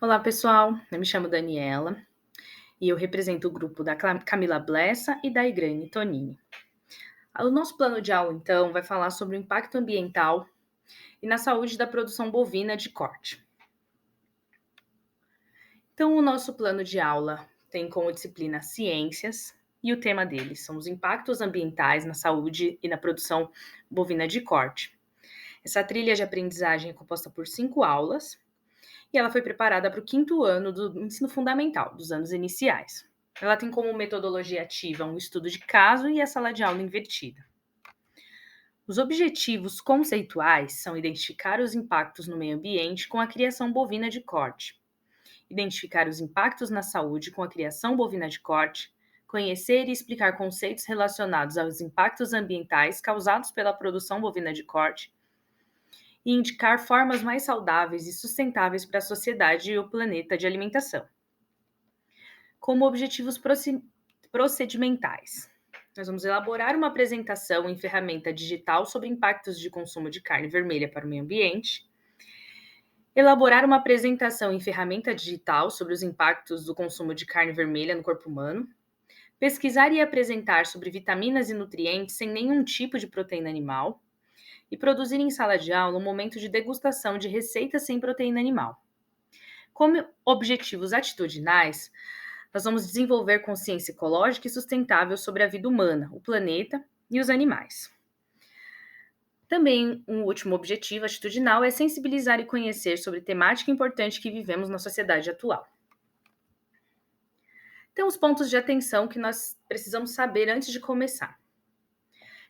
Olá, pessoal. Eu me chamo Daniela e eu represento o grupo da Camila Blessa e da Igrane Tonini. O nosso plano de aula, então, vai falar sobre o impacto ambiental e na saúde da produção bovina de corte. Então, o nosso plano de aula tem como disciplina ciências e o tema deles são os impactos ambientais na saúde e na produção bovina de corte. Essa trilha de aprendizagem é composta por 5 aulas e ela foi preparada para o quinto ano do ensino fundamental, dos anos iniciais. Ela tem como metodologia ativa um estudo de caso e a sala de aula invertida. Os objetivos conceituais são identificar os impactos no meio ambiente com a criação bovina de corte, identificar os impactos na saúde com a criação bovina de corte, conhecer e explicar conceitos relacionados aos impactos ambientais causados pela produção bovina de corte e indicar formas mais saudáveis e sustentáveis para a sociedade e o planeta de alimentação. Como objetivos procedimentais, nós vamos elaborar uma apresentação em ferramenta digital sobre impactos de consumo de carne vermelha para o meio ambiente, elaborar uma apresentação em ferramenta digital sobre os impactos do consumo de carne vermelha no corpo humano, pesquisar e apresentar sobre vitaminas e nutrientes sem nenhum tipo de proteína animal, e produzir em sala de aula um momento de degustação de receitas sem proteína animal. Como objetivos atitudinais, nós vamos desenvolver consciência ecológica e sustentável sobre a vida humana, o planeta e os animais. Também um último objetivo atitudinal é sensibilizar e conhecer sobre temática importante que vivemos na sociedade atual. Então, os pontos de atenção que nós precisamos saber antes de começar.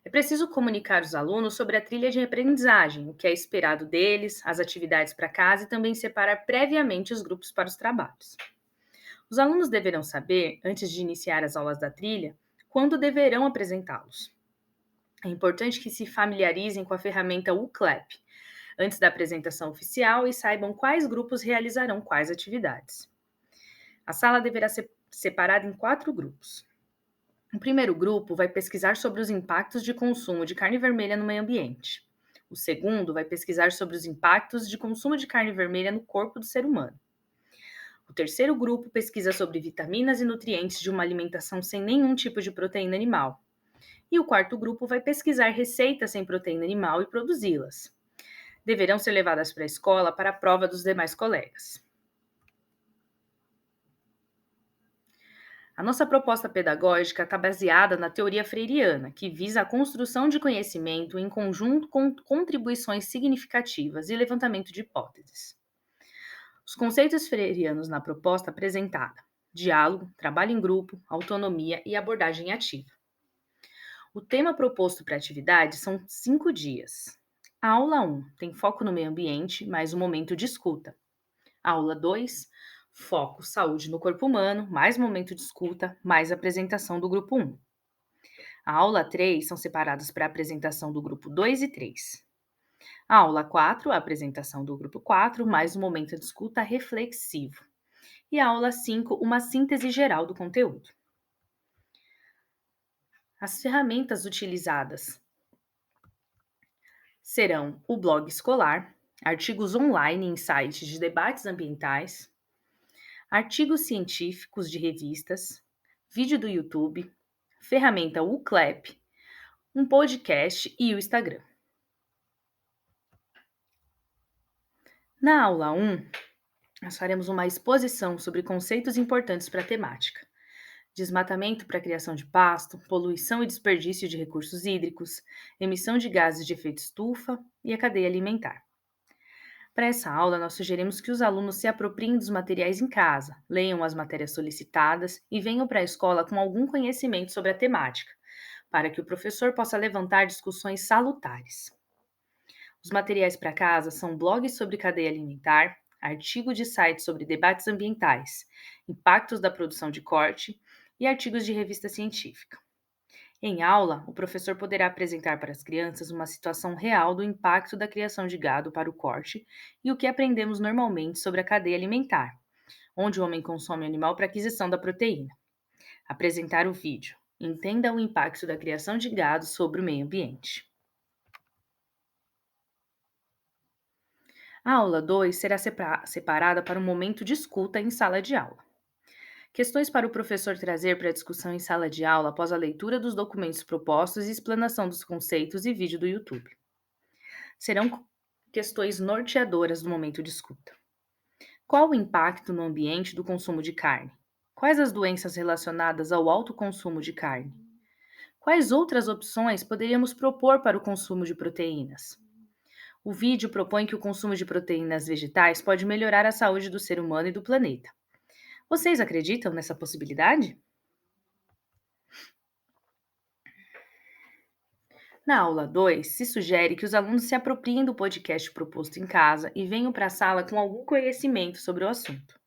É preciso comunicar aos alunos sobre a trilha de aprendizagem, o que é esperado deles, as atividades para casa e também separar previamente os grupos para os trabalhos. Os alunos deverão saber, antes de iniciar as aulas da trilha, quando deverão apresentá-los. É importante que se familiarizem com a ferramenta UCLAP antes da apresentação oficial e saibam quais grupos realizarão quais atividades. A sala deverá ser separada em 4 grupos. O primeiro grupo vai pesquisar sobre os impactos de consumo de carne vermelha no meio ambiente. O segundo vai pesquisar sobre os impactos de consumo de carne vermelha no corpo do ser humano. O terceiro grupo pesquisa sobre vitaminas e nutrientes de uma alimentação sem nenhum tipo de proteína animal. E o quarto grupo vai pesquisar receitas sem proteína animal e produzi-las. Deverão ser levadas para a escola para a prova dos demais colegas. A nossa proposta pedagógica está baseada na teoria freiriana, que visa a construção de conhecimento em conjunto com contribuições significativas e levantamento de hipóteses. Os conceitos freirianos na proposta apresentada: diálogo, trabalho em grupo, autonomia e abordagem ativa. O tema proposto para a atividade são 5 dias. A aula 1 tem foco no meio ambiente, mais um momento de escuta. A aula 2, foco saúde no corpo humano, mais momento de escuta, mais apresentação do grupo 1. A aula 3 são separadas para a apresentação do grupo 2 e 3. A aula 4, a apresentação do grupo 4, mais um momento de escuta reflexivo. E a aula 5, uma síntese geral do conteúdo. As ferramentas utilizadas serão o blog escolar, artigos online em sites de debates ambientais, artigos científicos de revistas, vídeo do YouTube, ferramenta UCLAP, um podcast e o Instagram. Na aula 1, nós faremos uma exposição sobre conceitos importantes para a temática: desmatamento para a criação de pasto, poluição e desperdício de recursos hídricos, emissão de gases de efeito estufa e a cadeia alimentar. Para essa aula, nós sugerimos que os alunos se apropriem dos materiais em casa, leiam as matérias solicitadas e venham para a escola com algum conhecimento sobre a temática, para que o professor possa levantar discussões salutares. Os materiais para casa são blogs sobre cadeia alimentar, artigo de site sobre debates ambientais, impactos da produção de corte e artigos de revista científica. Em aula, o professor poderá apresentar para as crianças uma situação real do impacto da criação de gado para o corte e o que aprendemos normalmente sobre a cadeia alimentar, onde o homem consome o animal para aquisição da proteína. Apresentar o vídeo. Entenda o impacto da criação de gado sobre o meio ambiente. A aula 2 será separada para um momento de escuta em sala de aula. Questões para o professor trazer para a discussão em sala de aula após a leitura dos documentos propostos e explanação dos conceitos e vídeo do YouTube. Serão questões norteadoras do momento de escuta. Qual o impacto no ambiente do consumo de carne? Quais as doenças relacionadas ao alto consumo de carne? Quais outras opções poderíamos propor para o consumo de proteínas? O vídeo propõe que o consumo de proteínas vegetais pode melhorar a saúde do ser humano e do planeta. Vocês acreditam nessa possibilidade? Na aula 2, se sugere que os alunos se apropriem do podcast proposto em casa e venham para a sala com algum conhecimento sobre o assunto.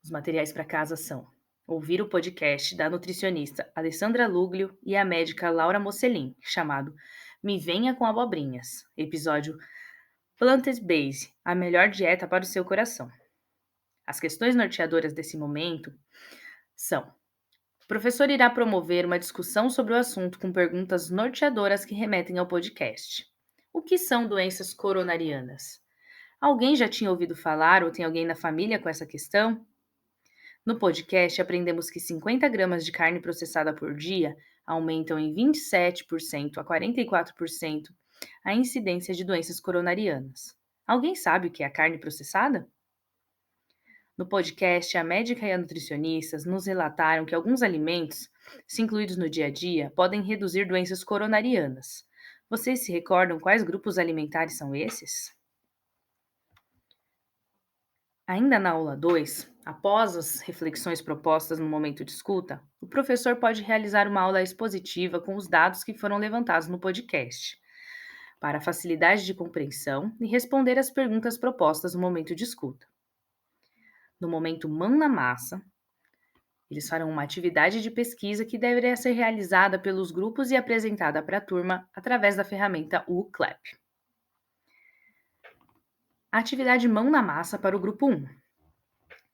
Os materiais para casa são: ouvir o podcast da nutricionista Alessandra Luglio e a médica Laura Mocelin, chamado Me Venha com Abobrinhas, episódio Planted Base, a melhor dieta para o seu coração. As questões norteadoras desse momento são: o professor irá promover uma discussão sobre o assunto com perguntas norteadoras que remetem ao podcast. O que são doenças coronarianas? Alguém já tinha ouvido falar ou tem alguém na família com essa questão? No podcast, aprendemos que 50 gramas de carne processada por dia aumentam em 27% a 44% a incidência de doenças coronarianas. Alguém sabe o que é a carne processada? No podcast, a médica e a nutricionista nos relataram que alguns alimentos, se incluídos no dia a dia, podem reduzir doenças coronarianas. Vocês se recordam quais grupos alimentares são esses? Ainda na aula 2, após as reflexões propostas no momento de escuta, o professor pode realizar uma aula expositiva com os dados que foram levantados no podcast, para facilidade de compreensão e responder às perguntas propostas no momento de escuta. No momento mão na massa, eles farão uma atividade de pesquisa que deverá ser realizada pelos grupos e apresentada para a turma através da ferramenta UCLAP. Atividade mão na massa para o grupo 1.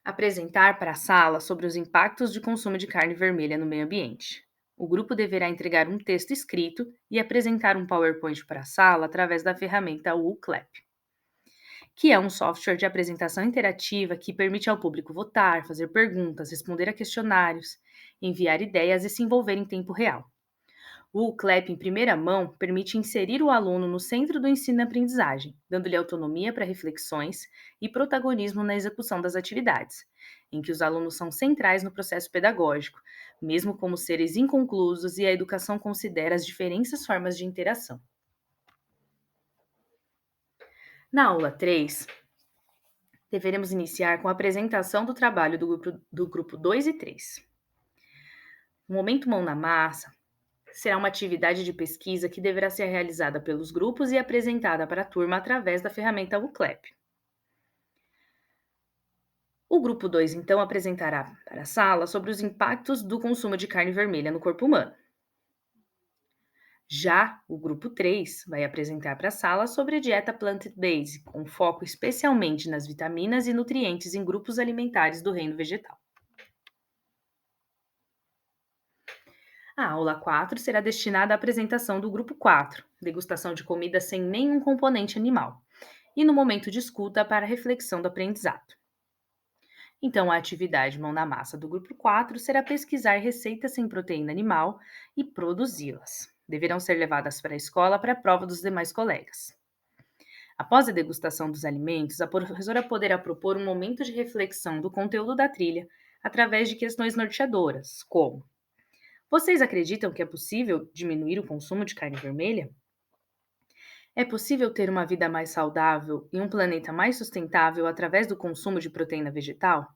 Apresentar para a sala sobre os impactos de consumo de carne vermelha no meio ambiente. O grupo deverá entregar um texto escrito e apresentar um PowerPoint para a sala através da ferramenta UCLAP, que é um software de apresentação interativa que permite ao público votar, fazer perguntas, responder a questionários, enviar ideias e se envolver em tempo real. O CLAP em primeira mão permite inserir o aluno no centro do ensino e aprendizagem, dando-lhe autonomia para reflexões e protagonismo na execução das atividades, em que os alunos são centrais no processo pedagógico, mesmo como seres inconclusos e a educação considera as diferentes formas de interação. Na aula 3, deveremos iniciar com a apresentação do trabalho do grupo 2 e 3. O momento mão na massa será uma atividade de pesquisa que deverá ser realizada pelos grupos e apresentada para a turma através da ferramenta UCLAP. O grupo 2, então, apresentará para a sala sobre os impactos do consumo de carne vermelha no corpo humano. Já o grupo 3 vai apresentar para a sala sobre a dieta plant-based, com foco especialmente nas vitaminas e nutrientes em grupos alimentares do reino vegetal. A aula 4 será destinada à apresentação do grupo 4, degustação de comida sem nenhum componente animal, e no momento de escuta para a reflexão do aprendizado. Então, a atividade mão na massa do grupo 4 será pesquisar receitas sem proteína animal e produzi-las. Deverão ser levadas para a escola para a prova dos demais colegas. Após a degustação dos alimentos, a professora poderá propor um momento de reflexão do conteúdo da trilha através de questões norteadoras, como: vocês acreditam que é possível diminuir o consumo de carne vermelha? É possível ter uma vida mais saudável e um planeta mais sustentável através do consumo de proteína vegetal?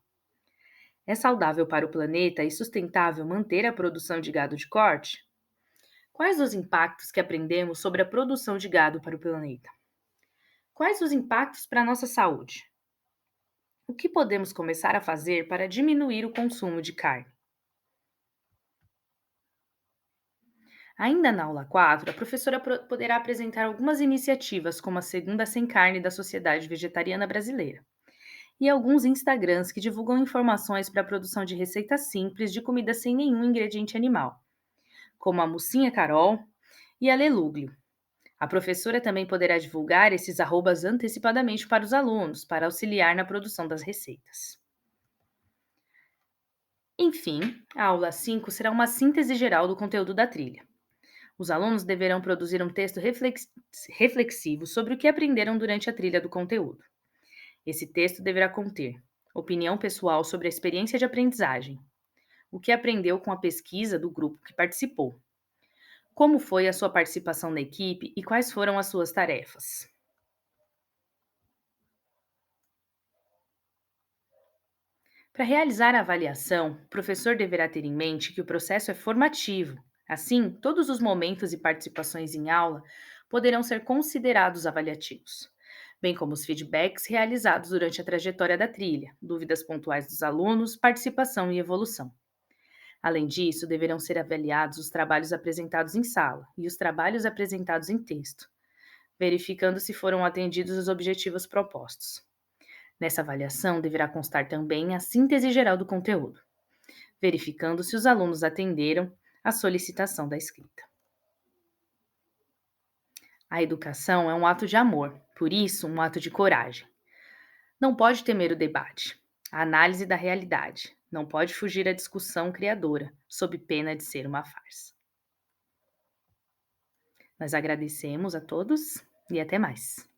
É saudável para o planeta e sustentável manter a produção de gado de corte? Quais os impactos que aprendemos sobre a produção de gado para o planeta? Quais os impactos para a nossa saúde? O que podemos começar a fazer para diminuir o consumo de carne? Ainda na aula 4, a professora poderá apresentar algumas iniciativas, como a Segunda Sem Carne da Sociedade Vegetariana Brasileira, e alguns Instagrams que divulgam informações para a produção de receitas simples de comida sem nenhum ingrediente animal, como a Mocinha Carol e a Leluglio. A professora também poderá divulgar esses arrobas antecipadamente para os alunos, para auxiliar na produção das receitas. Enfim, a aula 5 será uma síntese geral do conteúdo da trilha. Os alunos deverão produzir um texto reflexivo sobre o que aprenderam durante a trilha do conteúdo. Esse texto deverá conter opinião pessoal sobre a experiência de aprendizagem, o que aprendeu com a pesquisa do grupo que participou, como foi a sua participação na equipe e quais foram as suas tarefas. Para realizar a avaliação, o professor deverá ter em mente que o processo é formativo. Assim, todos os momentos e participações em aula poderão ser considerados avaliativos, bem como os feedbacks realizados durante a trajetória da trilha, dúvidas pontuais dos alunos, participação e evolução. Além disso, deverão ser avaliados os trabalhos apresentados em sala e os trabalhos apresentados em texto, verificando se foram atendidos os objetivos propostos. Nessa avaliação, deverá constar também a síntese geral do conteúdo, verificando se os alunos atenderam à solicitação da escrita. A educação é um ato de amor, por isso, um ato de coragem. Não pode temer o debate, a análise da realidade, não pode fugir à discussão criadora, sob pena de ser uma farsa. Nós agradecemos a todos e até mais.